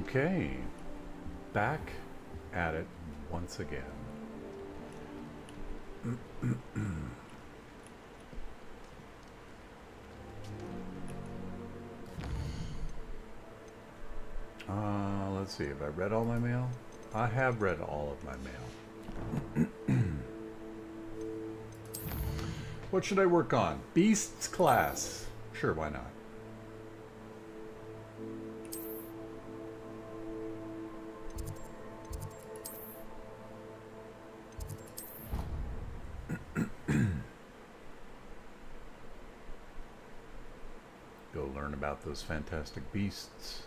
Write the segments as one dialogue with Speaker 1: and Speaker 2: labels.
Speaker 1: Okay, back at it once again. Let's see, have I read all my mail? I have read all of my mail. What should I work on? Beasts class. Sure, why not? Go learn about those fantastic beasts.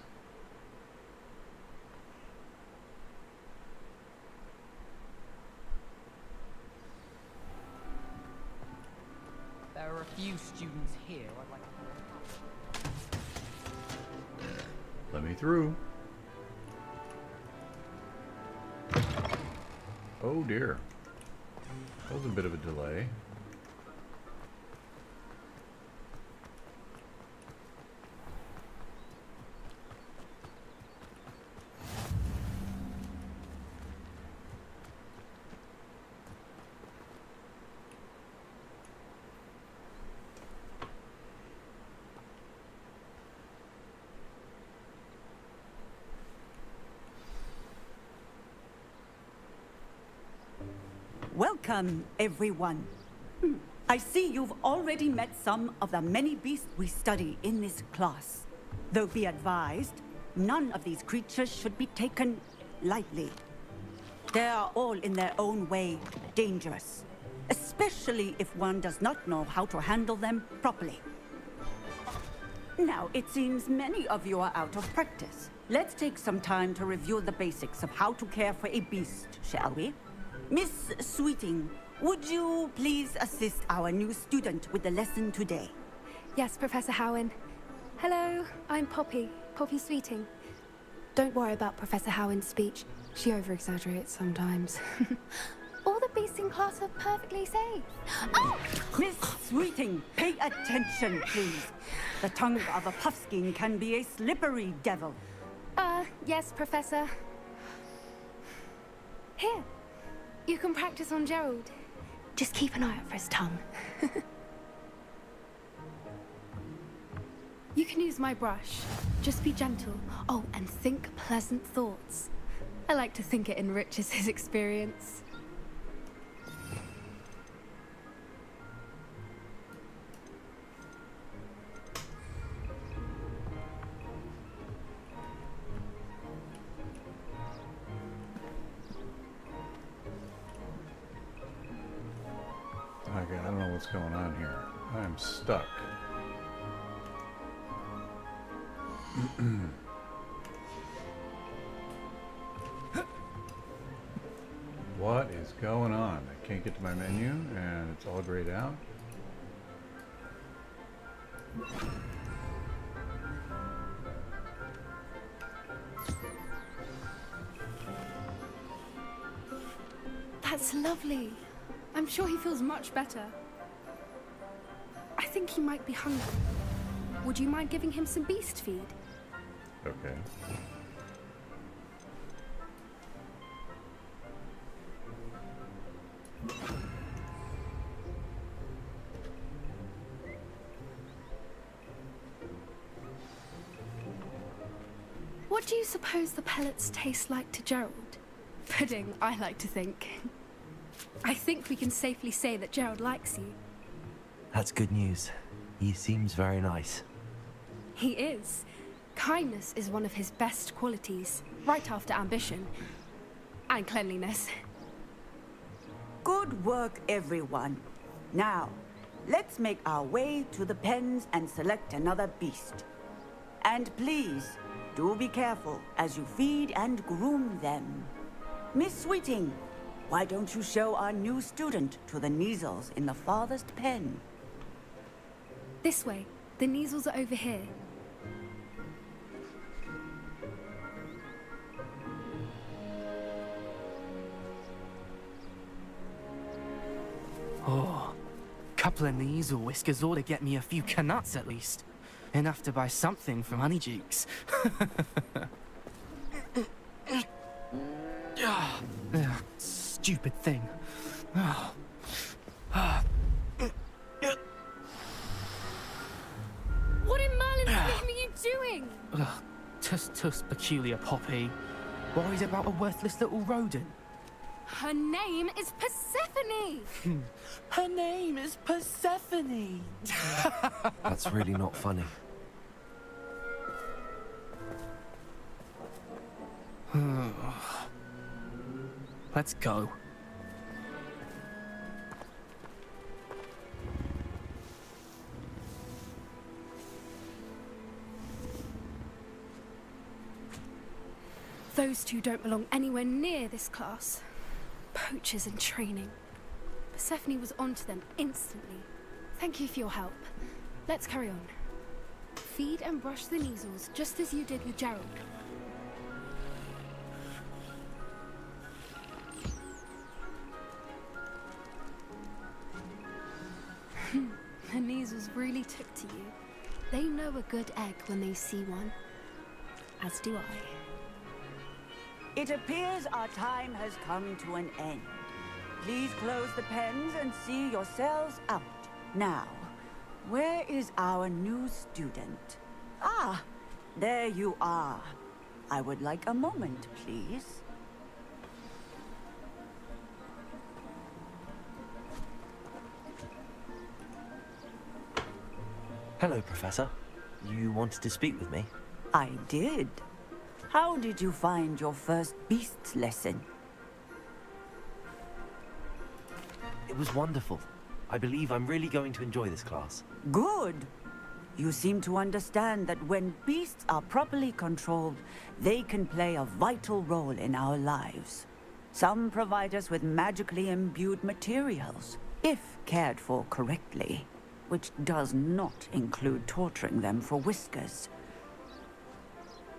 Speaker 2: There are a few students here I'd like to...
Speaker 1: Let me through. Oh dear. That was a bit of a delay.
Speaker 3: Welcome, everyone. I see you've already met some of the many beasts we study in this class. Though be advised, none of these creatures should be taken lightly. They are all in their own way dangerous, especially if one does not know how to handle them properly. Now, it seems many of you are out of practice. Let's take some time to review the basics of how to care for a beast, shall we? Miss Sweeting, would you please assist our new student with the lesson today?
Speaker 4: Yes, Professor Howen. Hello, I'm Poppy Sweeting. Don't worry about Professor Howen's speech. She over-exaggerates sometimes. All the beasts in class are perfectly safe. Oh!
Speaker 3: Miss Sweeting, pay attention, please. The tongue of a puffskein can be a slippery devil.
Speaker 4: Yes, Professor. Here. You can practice on Gerald. Just keep an eye out for his tongue. You can use my brush. Just be gentle. Oh, and think pleasant thoughts. I like to think it enriches his experience.
Speaker 1: Okay, I don't know what's going on here. I'm stuck. What is going on? I can't get to my menu and it's all grayed out.
Speaker 4: That's lovely. I'm sure he feels much better. I think he might be hungry. Would you mind giving him some beast feed?
Speaker 1: Okay.
Speaker 4: What do you suppose the pellets taste like to Gerald? Pudding, I like to think. I think we can safely say that Gerald likes you.
Speaker 5: That's good news. He seems very nice.
Speaker 4: He is. Kindness is one of his best qualities, right after ambition. And cleanliness.
Speaker 3: Good work, everyone. Now, let's make our way to the pens and select another beast. And please, do be careful as you feed and groom them. Miss Sweeting, why don't you show our new student to the Neasels in the farthest pen?
Speaker 4: This way. The Neasels are over here.
Speaker 6: Oh, couple of Neasel whiskers ought to get me a few canuts at least. Enough to buy something from Honeydukes. stupid thing.
Speaker 4: What in Merlin's name are you doing?
Speaker 6: Tuss peculiar Poppy. Worried about a worthless little rodent?
Speaker 4: Her name is Persephone!
Speaker 6: Her name is Persephone!
Speaker 5: That's really not funny.
Speaker 6: Let's go.
Speaker 4: Those two don't belong anywhere near this class. Poachers in training. Persephone was onto them instantly. Thank you for your help. Let's carry on. Feed and brush the measles, just as you did with Gerald. The measles really took to you. They know a good egg when they see one. As do I.
Speaker 3: It appears our time has come to an end. Please close the pens and see yourselves out. Now, where is our new student? Ah, there you are. I would like a moment, please.
Speaker 5: Hello, Professor. You wanted to speak with me?
Speaker 3: I did. How did you find your first beasts lesson?
Speaker 5: It was wonderful. I believe I'm really going to enjoy this class.
Speaker 3: Good. You seem to understand that when beasts are properly controlled, they can play a vital role in our lives. Some provide us with magically imbued materials, if cared for correctly, which does not include torturing them for whiskers.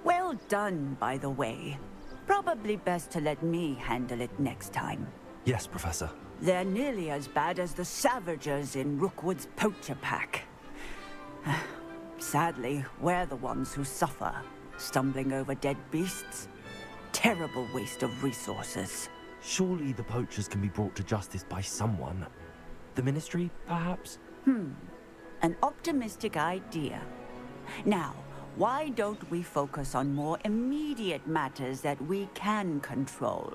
Speaker 3: Well done, by the way. Probably best to let me handle it next time.
Speaker 5: Yes, Professor.
Speaker 3: They're nearly as bad as the Savagers in Rookwood's poacher pack. Sadly, we're the ones who suffer, stumbling over dead beasts. Terrible waste of resources.
Speaker 5: Surely the poachers can be brought to justice by someone. The Ministry, perhaps?
Speaker 3: An optimistic idea. Now, why don't we focus on more immediate matters that we can control?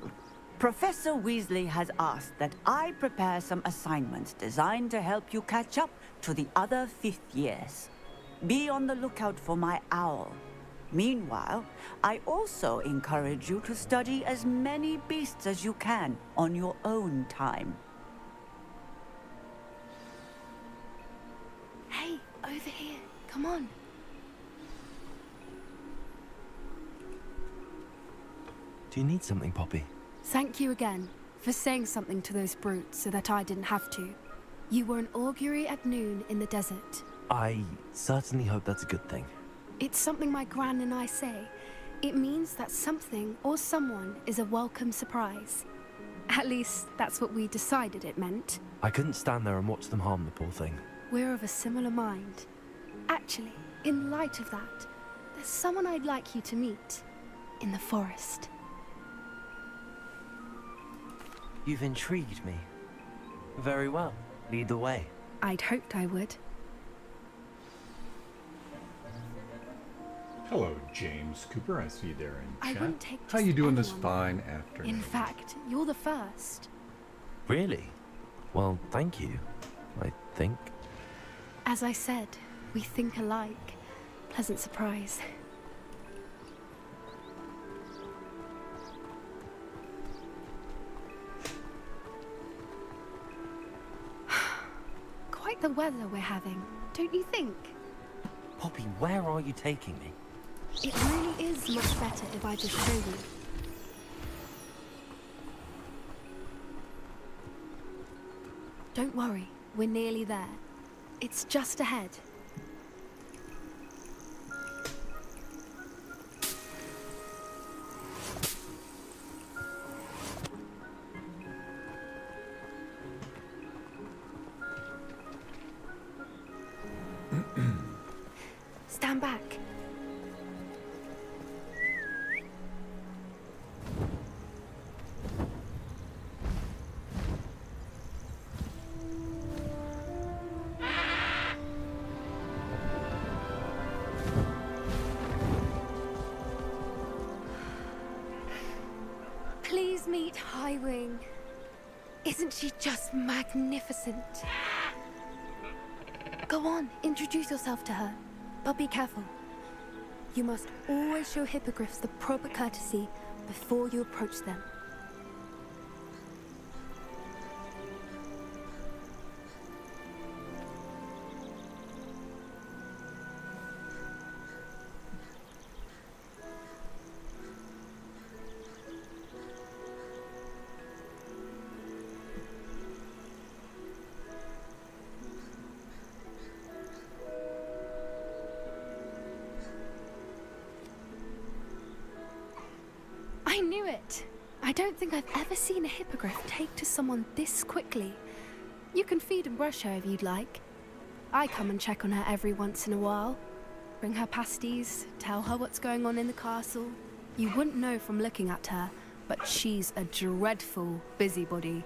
Speaker 3: Professor Weasley has asked that I prepare some assignments designed to help you catch up to the other fifth years. Be on the lookout for my owl. Meanwhile, I also encourage you to study as many beasts as you can on your own time.
Speaker 4: Hey, over here. Come on.
Speaker 5: Do you need something, Poppy?
Speaker 4: Thank you again for saying something to those brutes so that I didn't have to. You were an augury at noon in the desert.
Speaker 5: I certainly hope that's a good thing.
Speaker 4: It's something my gran and I say. It means that something or someone is a welcome surprise. At least, that's what we decided it meant.
Speaker 5: I couldn't stand there and watch them harm the poor thing.
Speaker 4: We're of a similar mind. Actually, in light of that, there's someone I'd like you to meet. In the forest.
Speaker 5: You've intrigued me. Very well. Lead the way.
Speaker 4: I'd hoped I would.
Speaker 1: Hello, James Cooper. I see you there in
Speaker 4: I
Speaker 1: chat.
Speaker 4: wouldn't take
Speaker 1: How
Speaker 4: just
Speaker 1: you doing this
Speaker 4: anyone.
Speaker 1: fine afternoon?
Speaker 4: In fact, you're the first.
Speaker 5: Really? Well, thank you. I think.
Speaker 4: As I said, we think alike. Pleasant surprise. Quite the weather we're having, don't you think?
Speaker 5: Poppy, where are you taking me?
Speaker 4: It really is much better if I just show you. Don't worry, we're nearly there. It's just ahead. Stand back. Please meet Highwing. Isn't she just magnificent? Go on, introduce yourself to her. But be careful. You must always show hippogriffs the proper courtesy before you approach them. I knew it! I don't think I've ever seen a hippogriff take to someone this quickly. You can feed and brush her if you'd like. I come and check on her every once in a while. Bring her pasties, tell her what's going on in the castle. You wouldn't know from looking at her, but she's a dreadful busybody.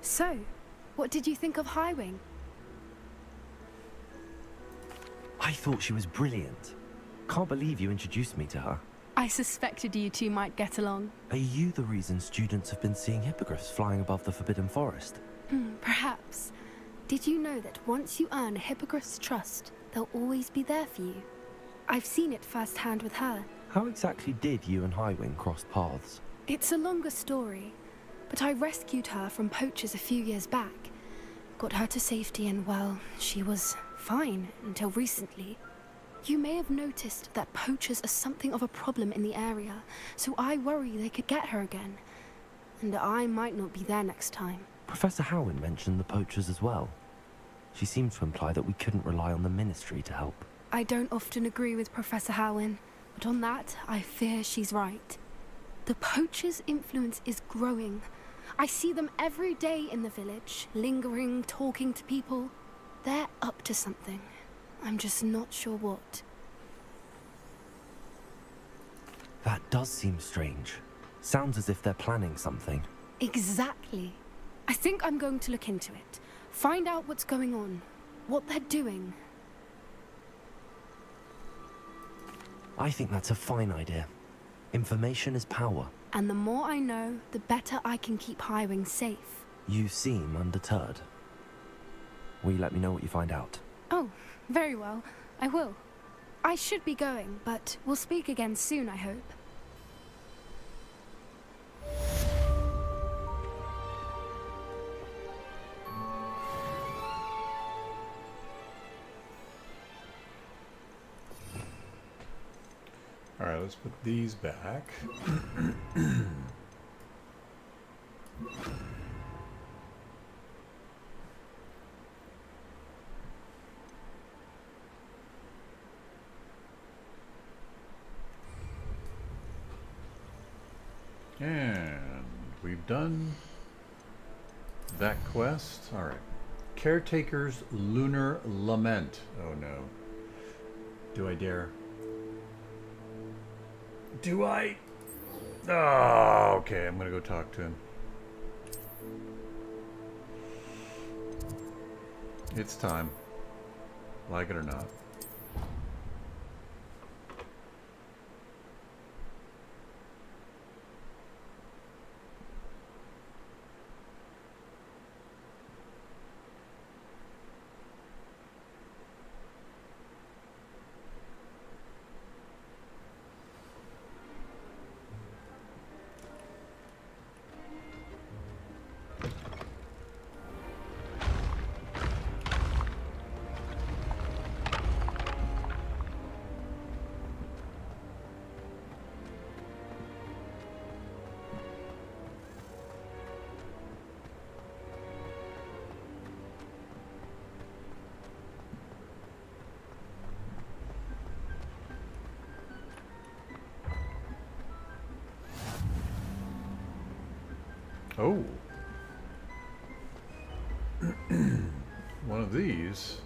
Speaker 4: So, what did you think of Highwing?
Speaker 5: I thought she was brilliant. Can't believe you introduced me to her.
Speaker 4: I suspected you two might get along.
Speaker 5: Are you the reason students have been seeing hippogriffs flying above the Forbidden Forest?
Speaker 4: Perhaps. Did you know that once you earn a hippogriff's trust, they'll always be there for you? I've seen it firsthand with her.
Speaker 5: How exactly did you and Highwing cross paths?
Speaker 4: It's a longer story, but I rescued her from poachers a few years back. Got her to safety and, well, she was fine until recently. You may have noticed that poachers are something of a problem in the area, so I worry they could get her again. And I might not be there next time.
Speaker 5: Professor Howin mentioned the poachers as well. She seemed to imply that we couldn't rely on the Ministry to help.
Speaker 4: I don't often agree with Professor Howin, but on that, I fear she's right. The poachers' influence is growing. I see them every day in the village, lingering, talking to people. They're up to something. I'm just not sure what.
Speaker 5: That does seem strange. Sounds as if they're planning something.
Speaker 4: Exactly. I think I'm going to look into it. Find out what's going on, what they're doing.
Speaker 5: I think that's a fine idea. Information is power.
Speaker 4: And the more I know, the better I can keep Highwing safe.
Speaker 5: You seem undeterred. Will you let me know what you find out?
Speaker 4: Oh, very well. I will. I should be going, but we'll speak again soon, I hope.
Speaker 1: All right, let's put these back. And we've done that quest. All right. Caretaker's Lunar Lament. Oh no. Do I dare? Do I? Oh, okay. I'm gonna go talk to him. It's time. Like it or not. Oh. One of these.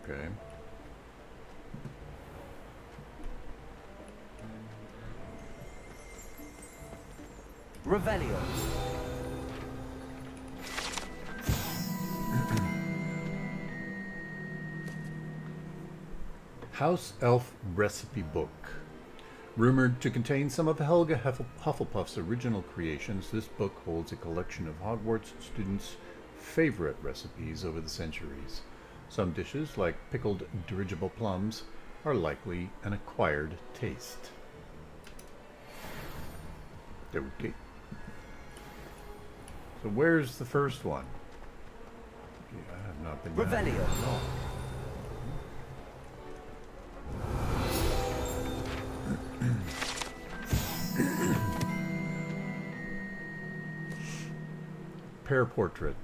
Speaker 1: Okay.
Speaker 5: Revelio.
Speaker 1: House Elf Recipe Book. Rumored to contain some of Helga Hufflepuff's original creations, this book holds a collection of Hogwarts students' favorite recipes over the centuries. Some dishes, like pickled dirigible plums, are likely an acquired taste. Okay. So where's the first one? Okay, I have not been down here
Speaker 5: Revelio.
Speaker 1: at all. Pear portrait.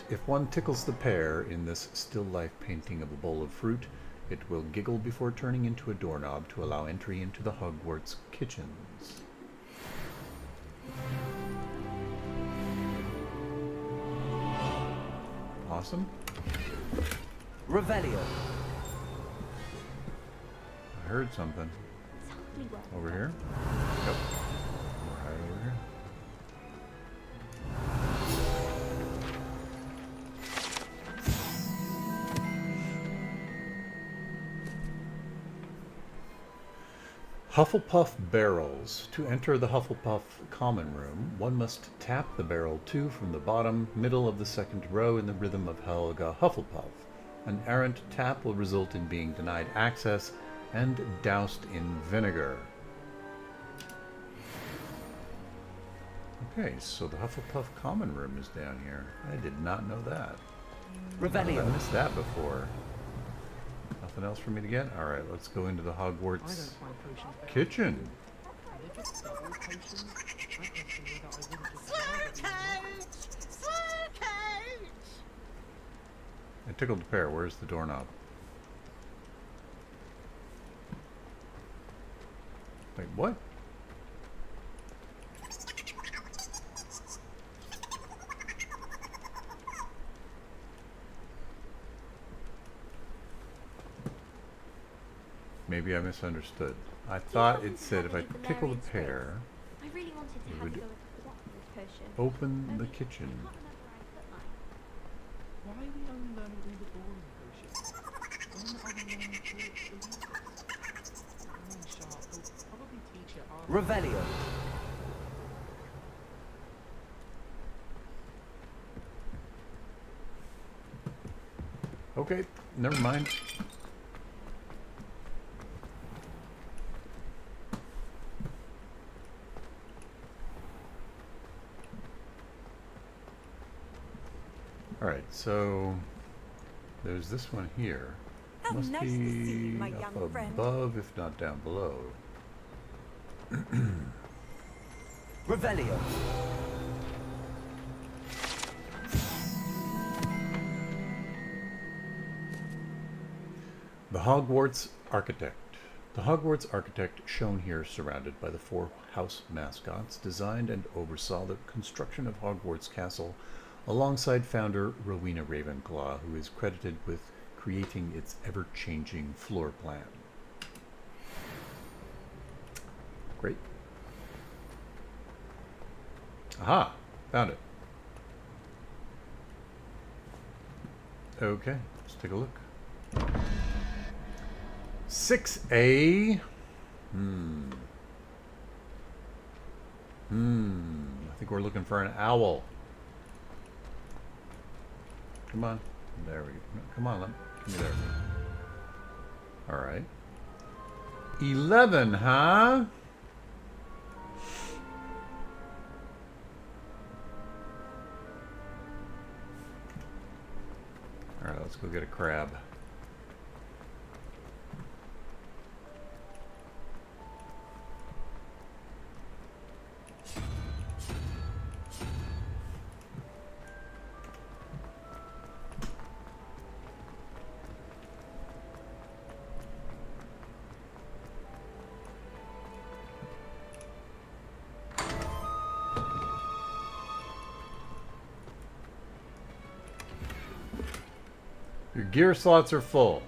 Speaker 1: If one tickles the pear in this still life painting of a bowl of fruit, it will giggle before turning into a doorknob to allow entry into the Hogwarts kitchens. Awesome.
Speaker 5: Revelio.
Speaker 1: I heard something. Over here? Yep. Right over here. Hufflepuff barrels. To enter the Hufflepuff common room, one must tap the barrel 2 from the bottom, middle of the second row in the rhythm of Helga Hufflepuff. An errant tap will result in being denied access and doused in vinegar. Okay, so the Hufflepuff common room is down here. I did not know that. I
Speaker 5: Revelio.
Speaker 1: missed that before. Nothing else for me to get? Alright, let's go into the Hogwarts kitchen. I tickled the pear. Where's the doorknob? Wait, what? Maybe I misunderstood. I thought it said if I tickle the pear,
Speaker 7: I really wanted to
Speaker 1: It
Speaker 7: have
Speaker 1: would
Speaker 7: a go at the Watford potion.
Speaker 1: open the kitchen.
Speaker 6: Why are we only learning all the boring potions? When are we learning all the useless? Come on, Sharp. We'll probably teach it after.
Speaker 5: Revelio.
Speaker 1: Okay, never mind. Alright, so there's this one here.
Speaker 3: How
Speaker 1: Must
Speaker 3: nice to
Speaker 1: be
Speaker 3: see you, my
Speaker 1: up
Speaker 3: young friend.
Speaker 1: above, if not down below.
Speaker 5: Revelio.
Speaker 1: The Hogwarts Architect. The Hogwarts Architect, shown here surrounded by the 4 house mascots, designed and oversaw the construction of Hogwarts Castle alongside founder Rowena Ravenclaw, who is credited with creating its ever-changing floor plan. Great. Aha! Found it. Okay, let's take a look. 6A. I think we're looking for an owl. Come on. There we go. No, come on, give me there. Alright. 11, huh? Alright, let's go get a crab. Your gear slots are full.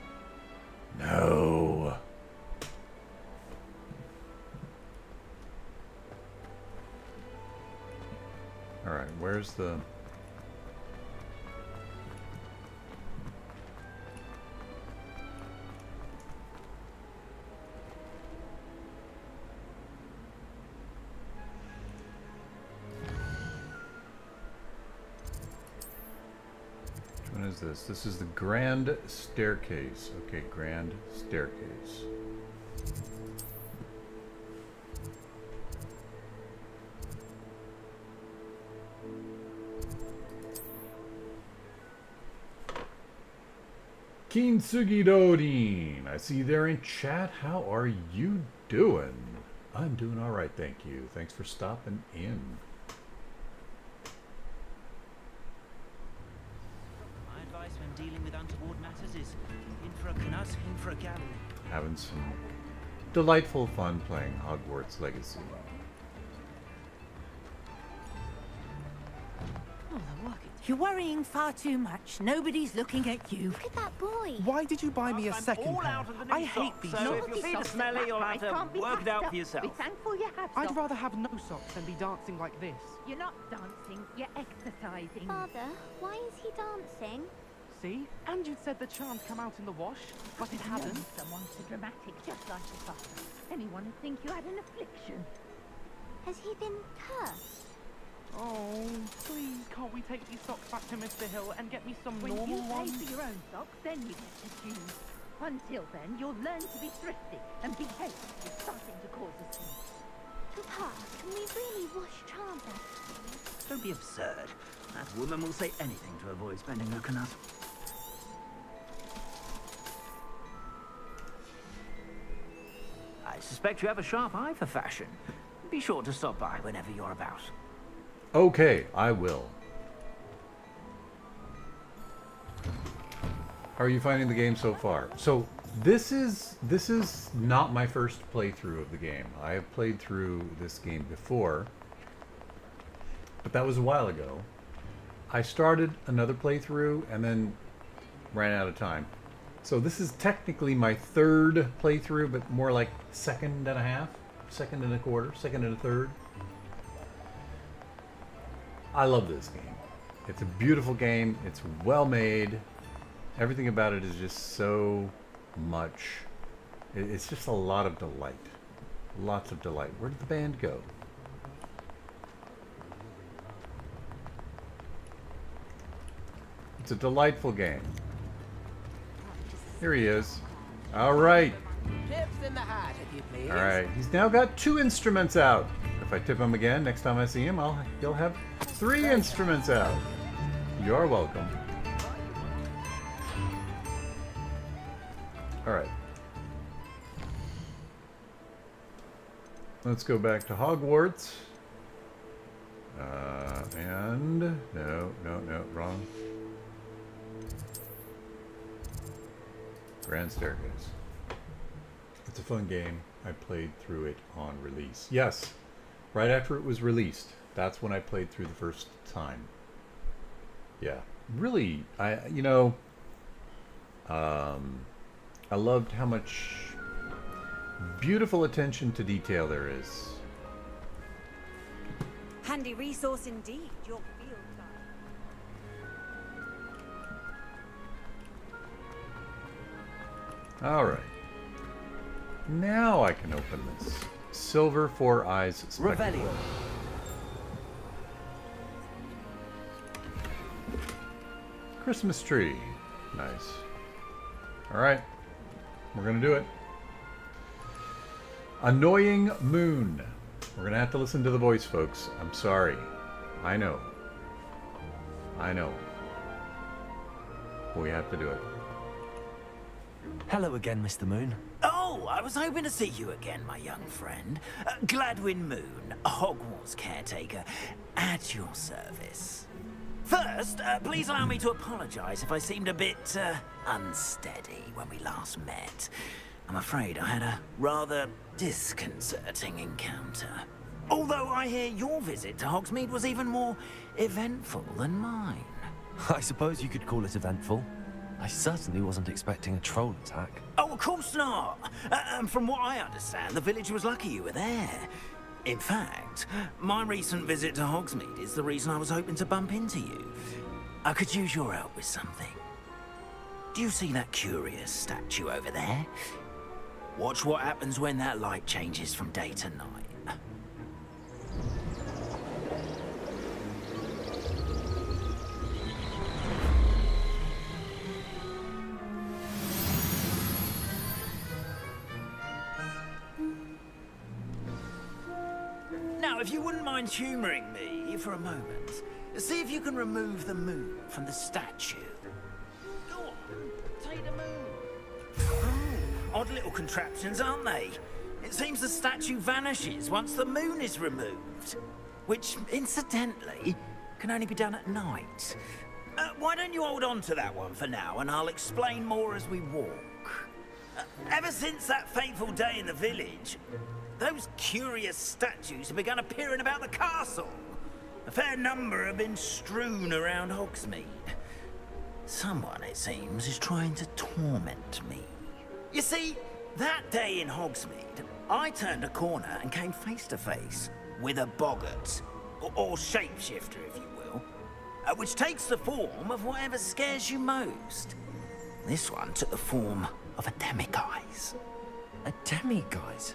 Speaker 1: No. Alright, where's the... Which one is this? This is the Grand Staircase. Okay, Grand Staircase. Kintsugi Dodin, I see you there in chat. How are you doing? I'm doing all right, thank you. Thanks for stopping in.
Speaker 8: My advice when dealing with untoward matters is in for a knut, in for a galley.
Speaker 1: Having some delightful fun playing Hogwarts Legacy.
Speaker 2: Oh, the work it
Speaker 9: You're worrying far too much. Nobody's looking at you.
Speaker 7: Look at that boy.
Speaker 6: Why did you buy me a
Speaker 8: I'm
Speaker 6: second
Speaker 8: all
Speaker 6: pair?
Speaker 8: out of the new
Speaker 6: I hate
Speaker 8: socks,
Speaker 6: these
Speaker 8: so
Speaker 6: socks.
Speaker 8: if you feel smelly, you'll have to work it out for yourself.
Speaker 9: thankful you have
Speaker 6: I'd rather have no socks than be dancing like this.
Speaker 9: You're not dancing, you're exercising.
Speaker 7: Father, why is he dancing?
Speaker 6: See? And you'd said the charms come out in the wash, but it hasn't.
Speaker 9: Someone so dramatic, just like your father. Anyone would think you had an affliction.
Speaker 7: Has he been cursed?
Speaker 6: Oh, please, can't we take these socks back to Mr. Hill and get me some
Speaker 9: When
Speaker 6: normal
Speaker 9: you pay
Speaker 6: ones?
Speaker 9: for your own socks, then you get to choose. Until then, you'll learn to be thrifty and behave. You're starting to cause a scene.
Speaker 7: Papa, can we really wash charms out?
Speaker 8: Don't be absurd. That woman will say anything to avoid spending her knut. I suspect you have a sharp eye for fashion. Be sure to stop by whenever you're about.
Speaker 1: Okay, I will. How are you finding the game so far? So this is not my first playthrough of the game. I have played through this game before, but that was a while ago. I started another playthrough and then ran out of time. So this is technically my third playthrough, but more like second and a half, second and a quarter, second and a third. I love this game. It's a beautiful game. It's well made. Everything about it is just so much. It's just a lot of delight. Lots of delight. Where did the band go? It's a delightful game. Here he is. All right.
Speaker 10: Tips in the hat, if you please.
Speaker 1: All right. He's now got 2 instruments out. If I tip him again, next time I see him, he'll have 3 instruments out. You're welcome. All right. Let's go back to Hogwarts. And no, wrong. Grand Staircase. It's a fun game. I played through it on release. Yes, right after it was released. That's when I played through the first time. Yeah, really, I loved how much beautiful attention to detail there is.
Speaker 3: Handy resource indeed, your field guide.
Speaker 1: All right. Now I can open this. Silver Four Eyes Spectacle.
Speaker 8: Revelio.
Speaker 1: Christmas tree. Nice. All right. We're going to do it. Annoying Moon. We're going to have to listen to the voice, folks. I'm sorry. I know. But we have to do it.
Speaker 5: Hello again, Mr. Moon.
Speaker 8: Oh, I was hoping to see you again, my young friend. Gladwin Moon, Hogwarts caretaker, at your service. First, please allow me to apologize if I seemed a bit unsteady when we last met. I'm afraid I had a rather disconcerting encounter. Although I hear your visit to Hogsmeade was even more eventful than mine.
Speaker 5: I suppose you could call it eventful. I certainly wasn't expecting a troll attack.
Speaker 8: Oh, of course not. And from what I understand, the village was lucky you were there. In fact, my recent visit to Hogsmeade is the reason I was hoping to bump into you. I could use your help with something. Do you see that curious statue over there? Watch what happens when that light changes from day to night. Now, if you wouldn't mind humouring me for a moment, see if you can remove the moon from the statue. Go on, take the moon. Oh, odd little contraptions, aren't they? It seems the statue vanishes once the moon is removed. Which, incidentally, can only be done at night. Why don't you hold on to that one for now, and I'll explain more as we walk. Ever since that fateful day in the village, those curious statues have begun appearing about the castle. A fair number have been strewn around Hogsmeade. Someone, it seems, is trying to torment me. You see, that day in Hogsmeade, I turned a corner and came face to face with a boggart, or shapeshifter, if you will, which takes the form of whatever scares you most. This one took the form of a demiguise.
Speaker 5: A demiguise?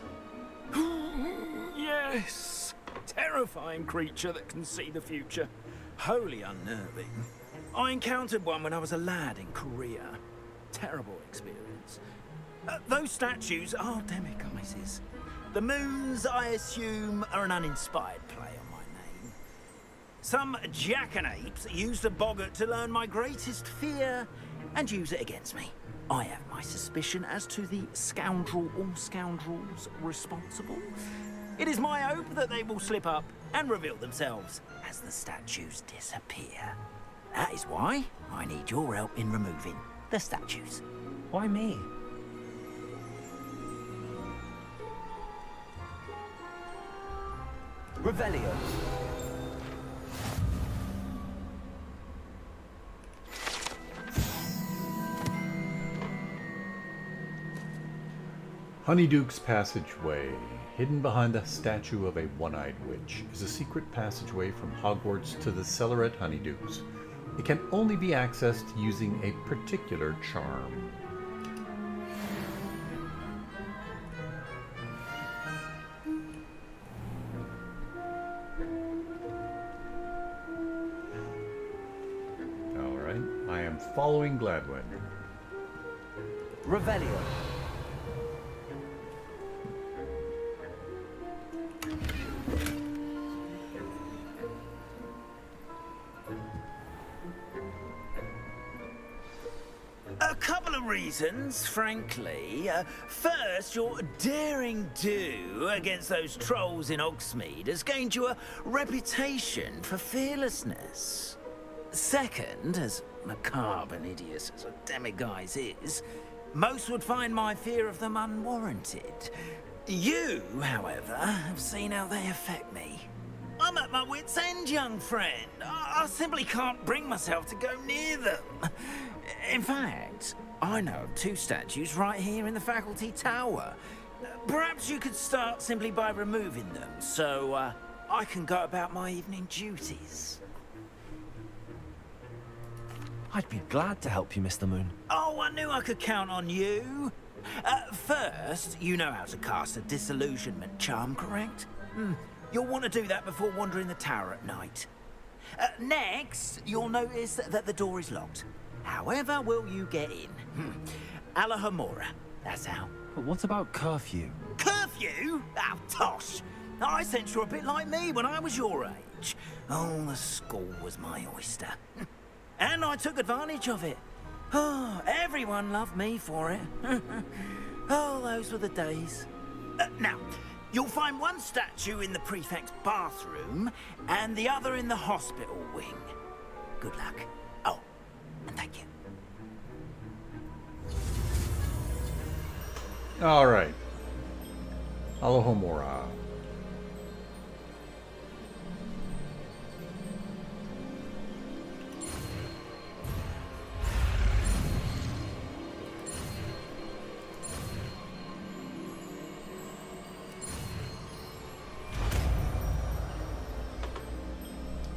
Speaker 8: Yes! Terrifying creature that can see the future. Wholly unnerving. I encountered one when I was a lad in Korea. Terrible experience. Those statues are demiguises. The moons, I assume, are an uninspired play on my name. Some jackanapes used a boggart to learn my greatest fear and use it against me. I have my suspicion as to the scoundrel or scoundrels responsible. It is my hope that they will slip up and reveal themselves as the statues disappear. That is why I need your help in removing the statues.
Speaker 5: Why me? Revelio.
Speaker 1: Honeyduke's Passageway, hidden behind the statue of a one-eyed witch, is a secret passageway from Hogwarts to the cellar at Honeyduke's. It can only be accessed using a particular charm. Alright, I am following Gladwin.
Speaker 5: Revelio.
Speaker 8: A couple of reasons, frankly. First, your daring do against those trolls in Hogsmeade has gained you a reputation for fearlessness. Second, as macabre and hideous as a demiguise is, most would find my fear of them unwarranted. You, however, have seen how they affect me. I'm at my wit's end, young friend. I simply can't bring myself to go near them. In fact, I know of two statues right here in the faculty tower. Perhaps you could start simply by removing them, so I can go about my evening duties.
Speaker 5: I'd be glad to help you, Mr. Moon.
Speaker 8: Oh, I knew I could count on you. First, you know how to cast a disillusionment charm, correct? You'll want to do that before wandering the tower at night. Next, you'll notice that the door is locked. However will you get in? Alahomora, that's how.
Speaker 5: But what about curfew?
Speaker 8: Curfew? Oh, tosh. I sense you're a bit like me when I was your age. Oh, the school was my oyster. And I took advantage of it. Oh, everyone loved me for it. Oh, those were the days. Now, you'll find one statue in the prefect's bathroom and the other in the hospital wing. Good luck. Oh, and thank you.
Speaker 1: Alright. Alohomora.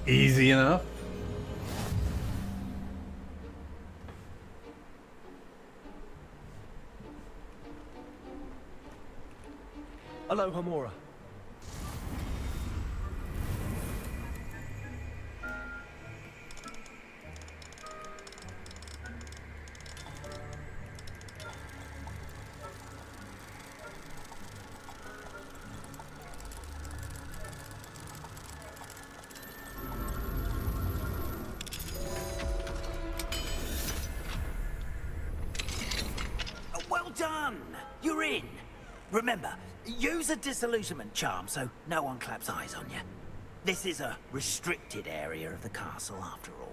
Speaker 1: Easy enough.
Speaker 5: Hello, Hamora.
Speaker 8: Well done! You're in. Remember, use a disillusionment charm so no one claps eyes on you. This is a restricted area of the castle, after all.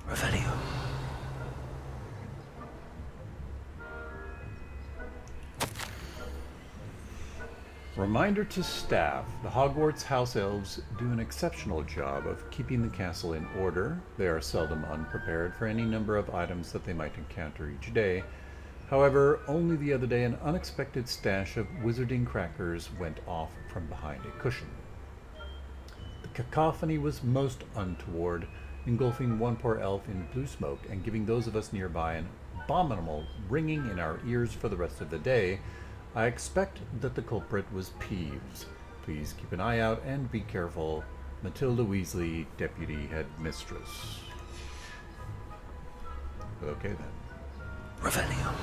Speaker 8: Revelio.
Speaker 1: Reminder to staff, the Hogwarts house elves do an exceptional job of keeping the castle in order. They are seldom unprepared for any number of items that they might encounter each day. However, only the other day an unexpected stash of wizarding crackers went off from behind a cushion. The cacophony was most untoward, engulfing one poor elf in blue smoke and giving those of us nearby an abominable ringing in our ears for the rest of the day. I expect that the culprit was Peeves. Please keep an eye out and be careful. Matilda Weasley, Deputy Headmistress. Okay then.
Speaker 8: Revelio.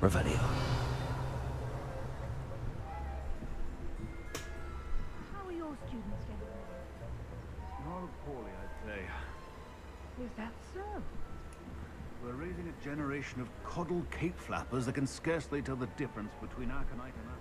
Speaker 8: Revelio.
Speaker 9: How are your students getting on?
Speaker 6: Not poorly, I'd say.
Speaker 9: Is that so?
Speaker 6: We're raising a generation of coddled cape flappers that can scarcely tell the difference between aconite and apple.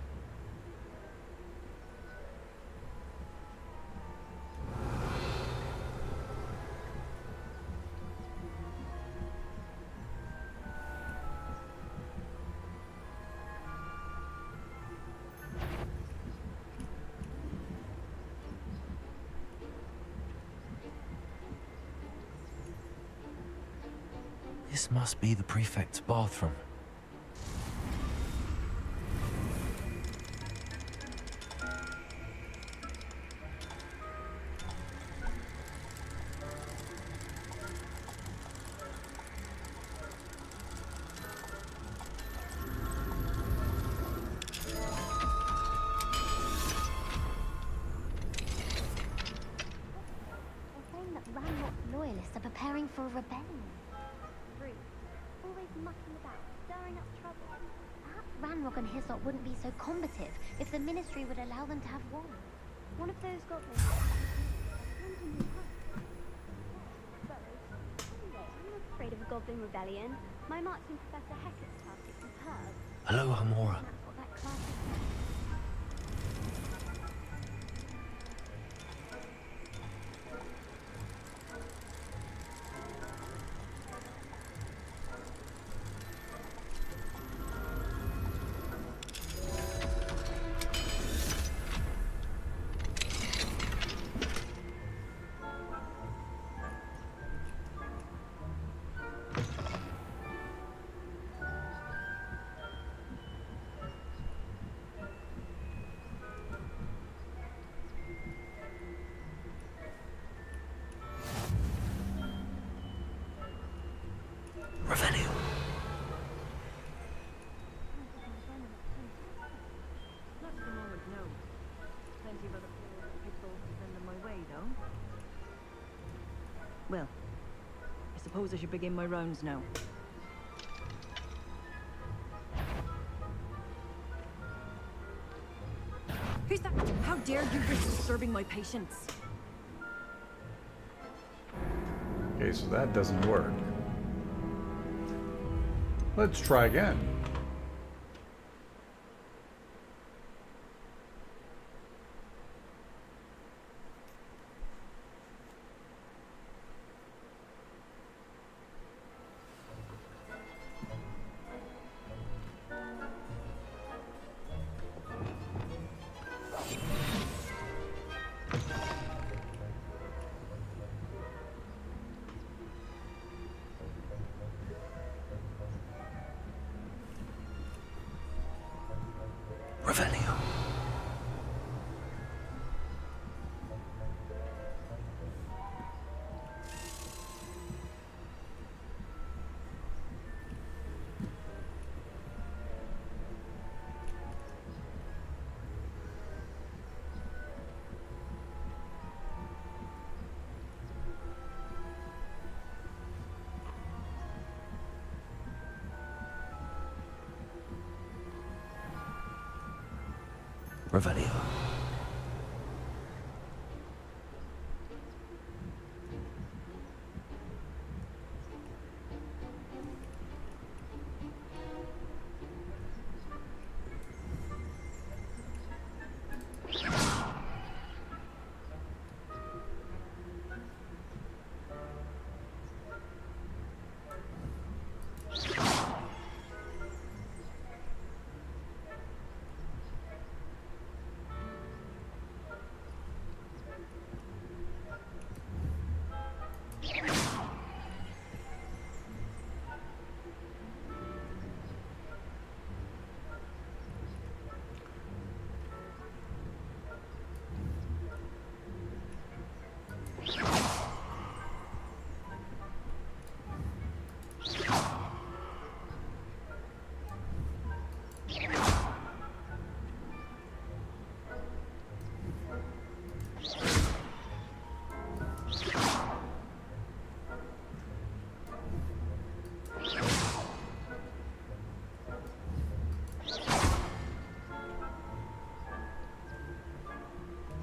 Speaker 5: This must be the prefect's bathroom.
Speaker 7: They're saying that Ranrock's loyalists are preparing for a rebellion. Rude. Always mucking about, stirring up trouble. Perhaps Ranrock and his lot wouldn't be so combative if the Ministry would allow them to have one. One of those goblins. I'm not afraid of a goblin rebellion. My marching Professor Hecat's task is superb.
Speaker 5: Hello, Hamora.
Speaker 7: And that's what that class is.
Speaker 8: Revelio.
Speaker 9: Not at the moment, no. Plenty of other pitfalls to send them my way, though. Well, I suppose I should begin my rounds now.
Speaker 11: Who's that? How dare you risk disturbing my patients?
Speaker 1: Okay, so that doesn't work. Let's try again.
Speaker 5: Revelio. Revelio.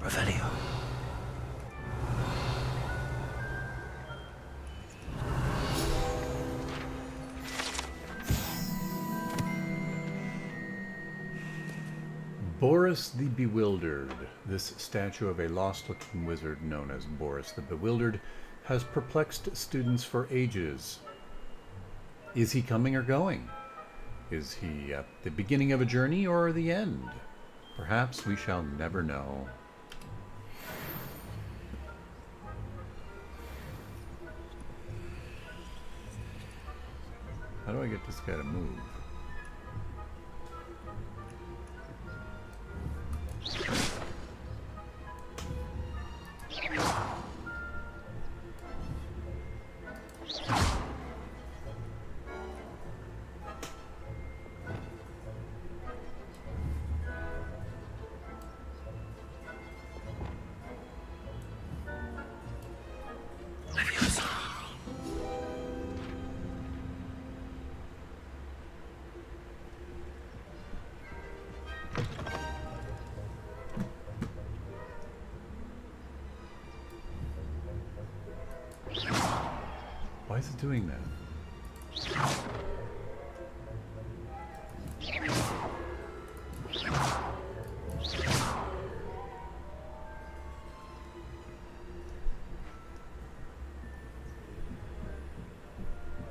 Speaker 5: Revelio.
Speaker 1: Boris the Bewildered. This statue of a lost-looking wizard known as Boris the Bewildered has perplexed students for ages. Is he coming or going? Is he at the beginning of a journey or the end? Perhaps we shall never know. How do I get this guy to move? Why is it doing that?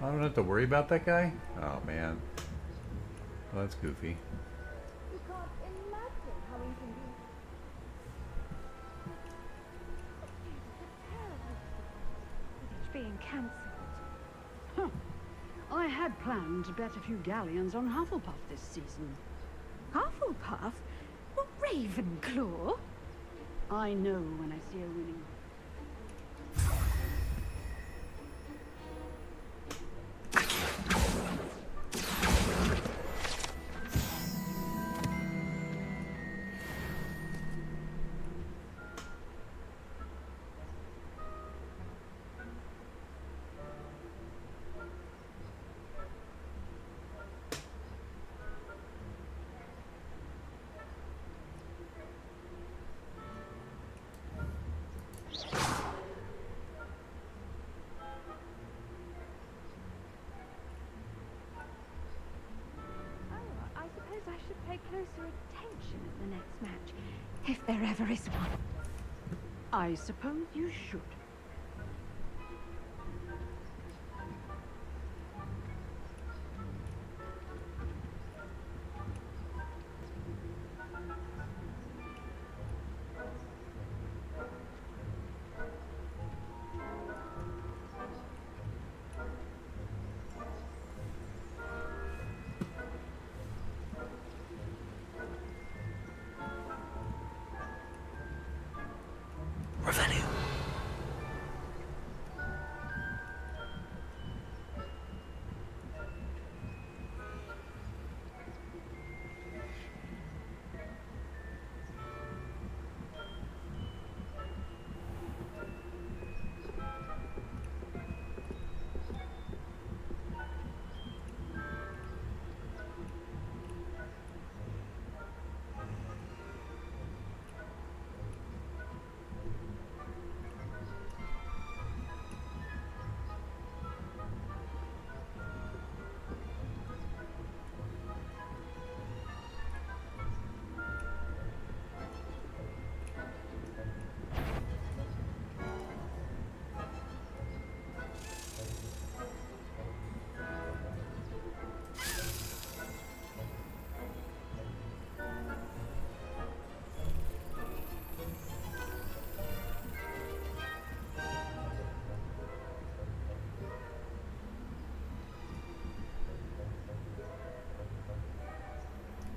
Speaker 1: I don't have to worry about that guy? Oh man. Well, that's goofy.
Speaker 4: You can't imagine how inconvenient.
Speaker 9: It's being cancelled. Huh. I had planned to bet a few galleons on Hufflepuff this season. Hufflepuff? Well, Ravenclaw? I know when I see a winning. closer attention at the next match, if there ever is one. I suppose you should.
Speaker 8: Revenue.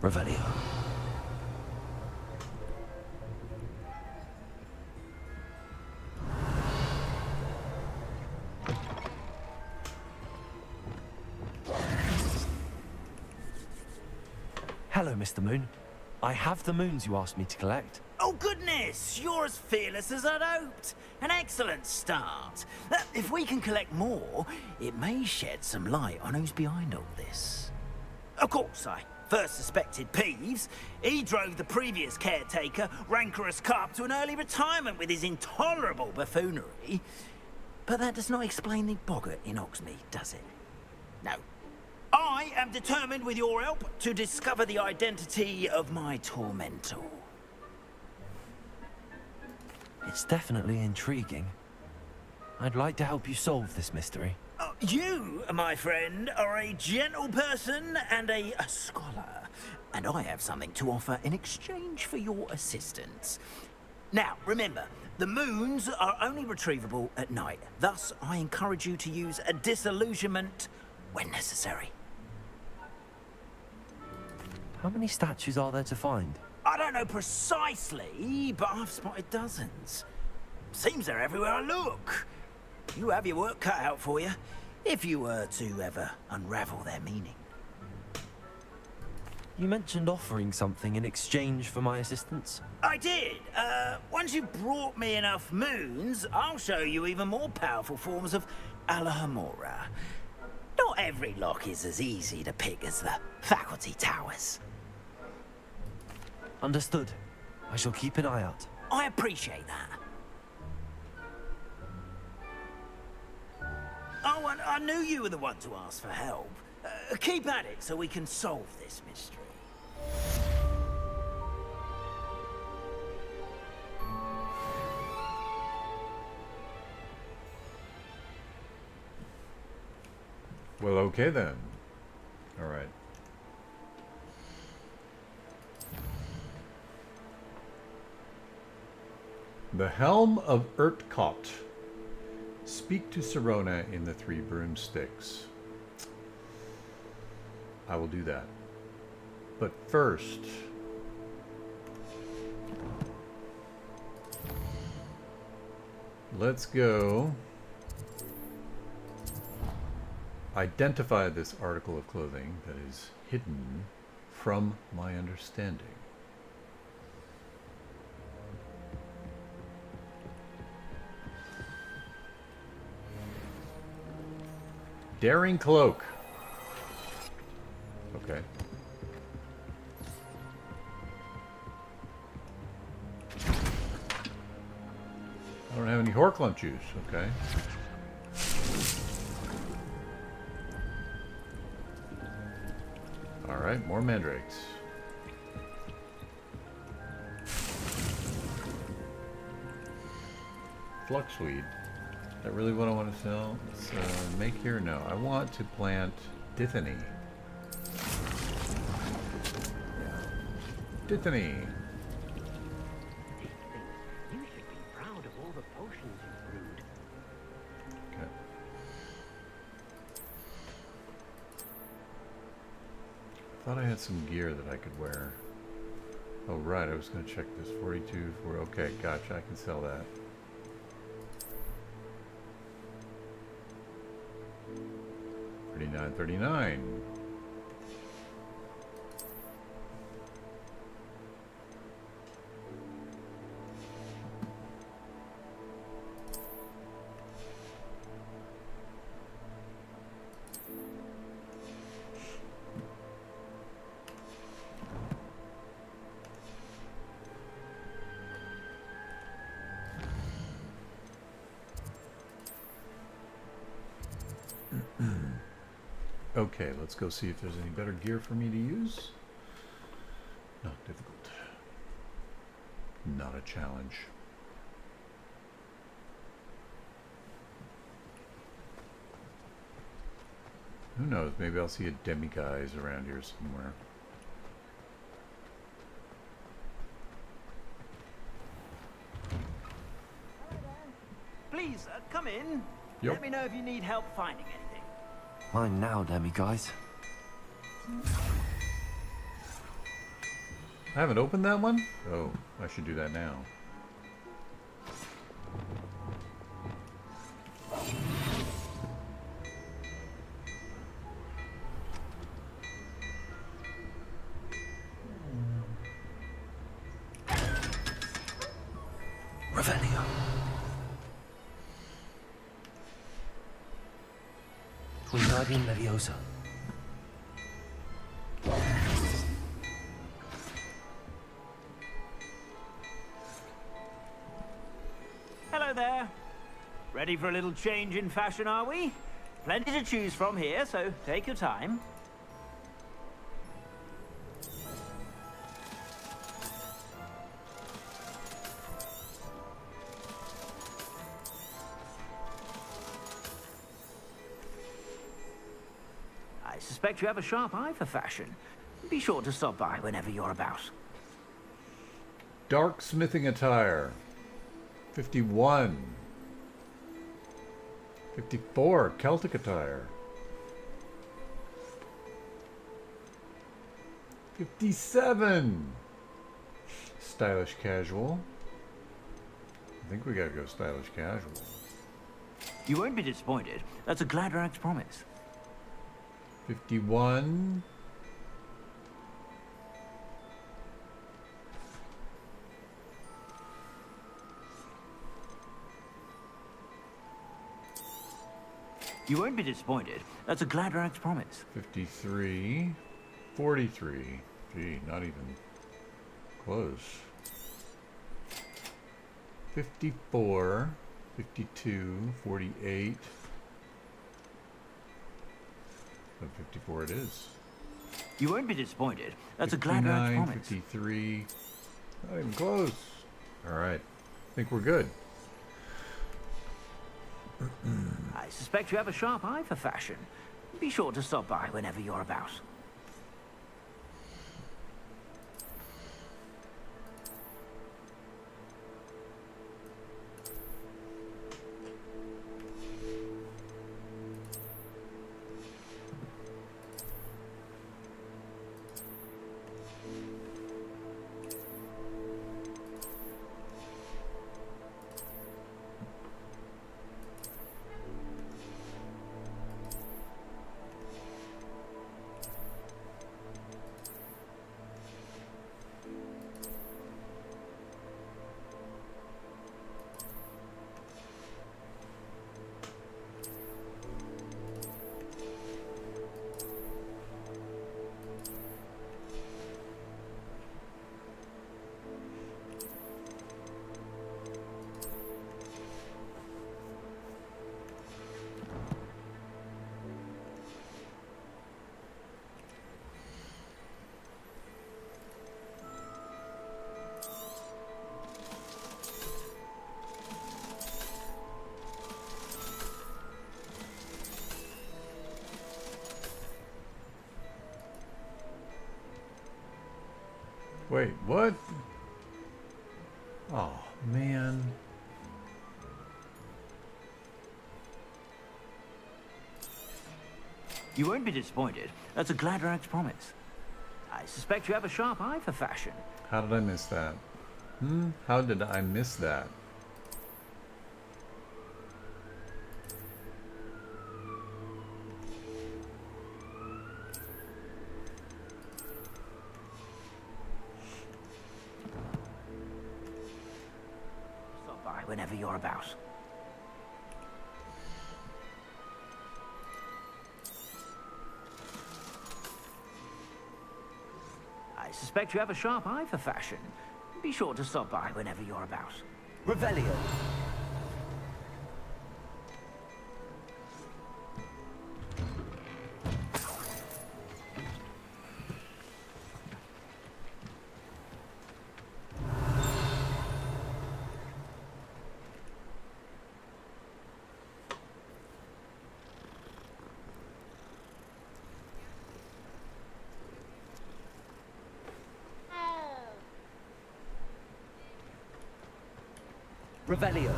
Speaker 8: Revelio.
Speaker 5: Hello, Mr. Moon. I have the moons you asked me to collect.
Speaker 8: Oh, goodness! You're as fearless as I'd hoped. An excellent start. If we can collect more, it may shed some light on who's behind all this. Of course, I first suspected Peeves. He drove the previous caretaker, Rancorous Carp, to an early retirement with his intolerable buffoonery. But that does not explain the boggart in Oxmead, does it? No. I am determined, with your help, to discover the identity of my tormentor.
Speaker 5: It's definitely intriguing. I'd like to help you solve this mystery.
Speaker 8: You, my friend, are a gentle person and a scholar, and I have something to offer in exchange for your assistance. Now, remember, the moons are only retrievable at night. Thus, I encourage you to use a disillusionment when necessary.
Speaker 5: How many statues are there to find?
Speaker 8: I don't know precisely, but I've spotted dozens. Seems they're everywhere I look. You have your work cut out for you, if you were to ever unravel their meaning.
Speaker 5: You mentioned offering something in exchange for my assistance?
Speaker 8: I did. Once you brought me enough moons, I'll show you even more powerful forms of Alahamora. Not every lock is as easy to pick as the faculty towers.
Speaker 5: Understood. I shall keep an eye out.
Speaker 8: I appreciate that. Oh, and I knew you were the one to ask for help. Keep at it so we can solve this mystery.
Speaker 1: Well, okay then. All right. The Helm of Urtkot. Speak to Sirona in the Three Broomsticks. I will do that. But first, let's go identify this article of clothing that is hidden from my understanding. Daring cloak. Okay. I don't have any Horklump juice. Okay. All right, more mandrakes. fluxweed. Is that really what I want to sell? Let's make here. No, I want to plant Dittany. Dittany.
Speaker 12: You should be proud of all the potions you've brewed.
Speaker 1: Okay. Thought I had some gear that I could wear. Oh right, I was going to check this. 42, 4. Okay, gotcha. I can sell that. $39.39. Okay, let's go see if there's any better gear for me to use. Not difficult. Not a challenge. Who knows? Maybe I'll see a demiguise around here somewhere.
Speaker 8: Please, come in.
Speaker 1: Yep.
Speaker 8: Let me know if you need help finding anything.
Speaker 5: Mine now, Demi, guys.
Speaker 1: I haven't opened that one? Oh, I should do that now.
Speaker 5: Revelio. Wingardium Leviosa.
Speaker 8: Hello there. Ready for a little change in fashion, are we? Plenty to choose from here, so take your time. I suspect you have a sharp eye for fashion. Be sure to stop by whenever you're about.
Speaker 1: Dark smithing attire. 51. 54. Celtic attire. 57. Stylish casual. I think we gotta go stylish casual.
Speaker 8: You won't be disappointed. That's a Gladrag's promise.
Speaker 1: 51.
Speaker 8: You won't be disappointed. That's a Gladrag's promise.
Speaker 1: 53. 43. Gee, not even close. 54. 52. 48. So 54 it is.
Speaker 8: You won't be disappointed. That's a Gladrag's promise.
Speaker 1: 53. Not even close. Alright. I think we're good.
Speaker 8: I suspect you have a sharp eye for fashion. Be sure to stop by whenever you're about.
Speaker 1: Wait, what? Oh, man.
Speaker 8: You won't be disappointed. That's a Gladrag's promise. I suspect you have a sharp eye for fashion.
Speaker 1: How did I miss that? How did I miss that?
Speaker 8: Stop by whenever you're about. I suspect you have a sharp eye for fashion. Be sure to stop by whenever you're about. Revelio. Revelio.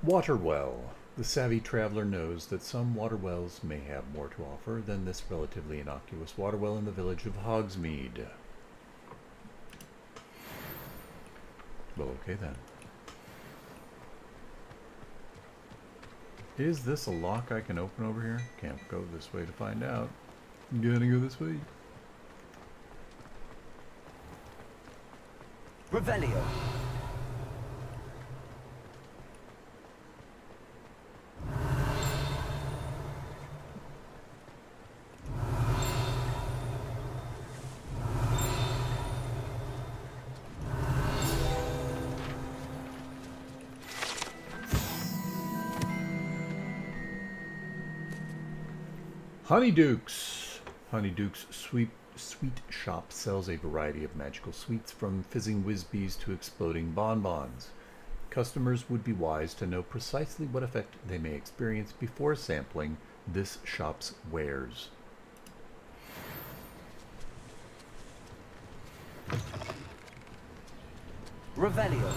Speaker 1: Water well. The savvy traveler knows that some water wells may have more to offer than this relatively innocuous water well in the village of Hogsmeade. Well, okay then. Is this a lock I can open over here? Can't go this way to find out. Gotta go this way.
Speaker 8: Revelio.
Speaker 1: Honeydukes. Honeydukes sweet shop sells a variety of magical sweets from fizzing whizbees to exploding bonbons. Customers would be wise to know precisely what effect they may experience before sampling this shop's wares.
Speaker 8: Revelio.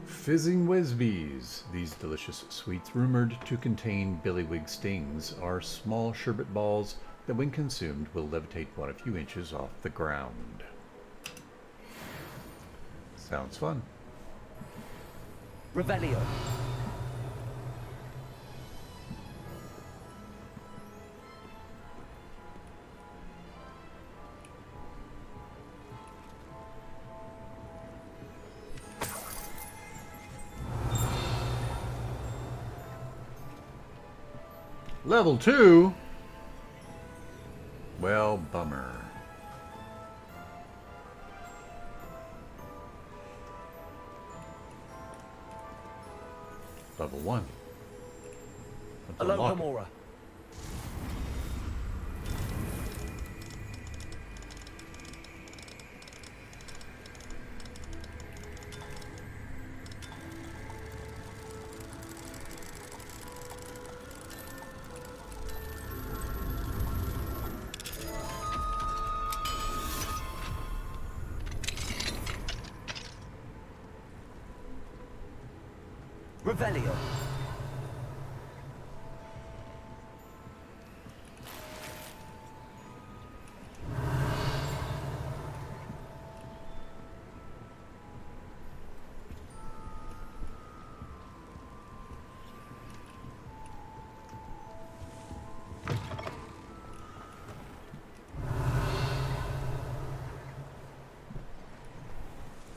Speaker 1: Fizzing Whizbees. These delicious sweets, rumored to contain billywig stings, are small sherbet balls that when consumed will levitate one a few inches off the ground. Sounds fun.
Speaker 8: Revelio.
Speaker 1: Level 2? Well, bummer. Level 1. Let's
Speaker 8: Hello,
Speaker 1: unlock it.
Speaker 8: Gamora. Revelio.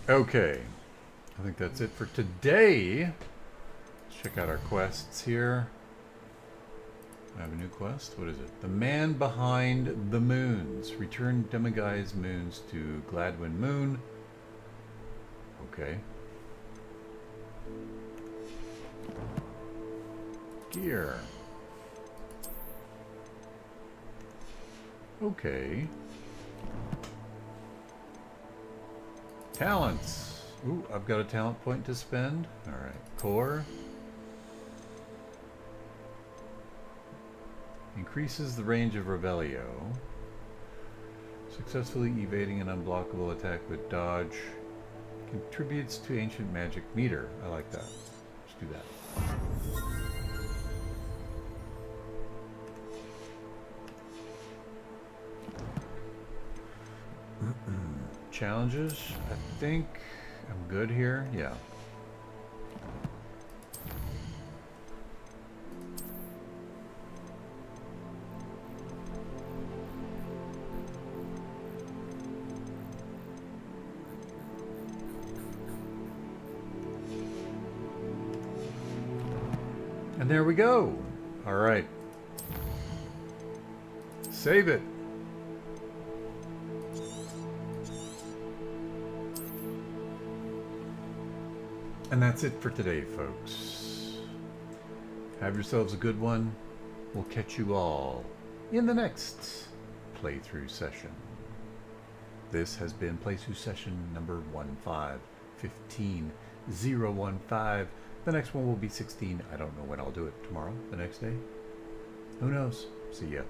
Speaker 1: Okay. I think that's it for today. Let's check out our quests here. I have a new quest. What is it? The Man Behind the Moons. Return Demiguise moons to Gladwin Moon Okay. Gear. Okay. Talents. Ooh, I've got a talent point to spend. Alright. Core. Increases the range of Revelio. Successfully evading an unblockable attack with dodge. Contributes to ancient magic meter. I like that. Let's do that. Challenges. I think I'm good here. Yeah. And there we go. All right. Save it. And that's it for today, folks. Have yourselves a good one. We'll catch you all in the next playthrough session. This has been playthrough session number 1515015. The next one will be 16. I don't know when I'll do it. Tomorrow? The next day? Who knows? See ya.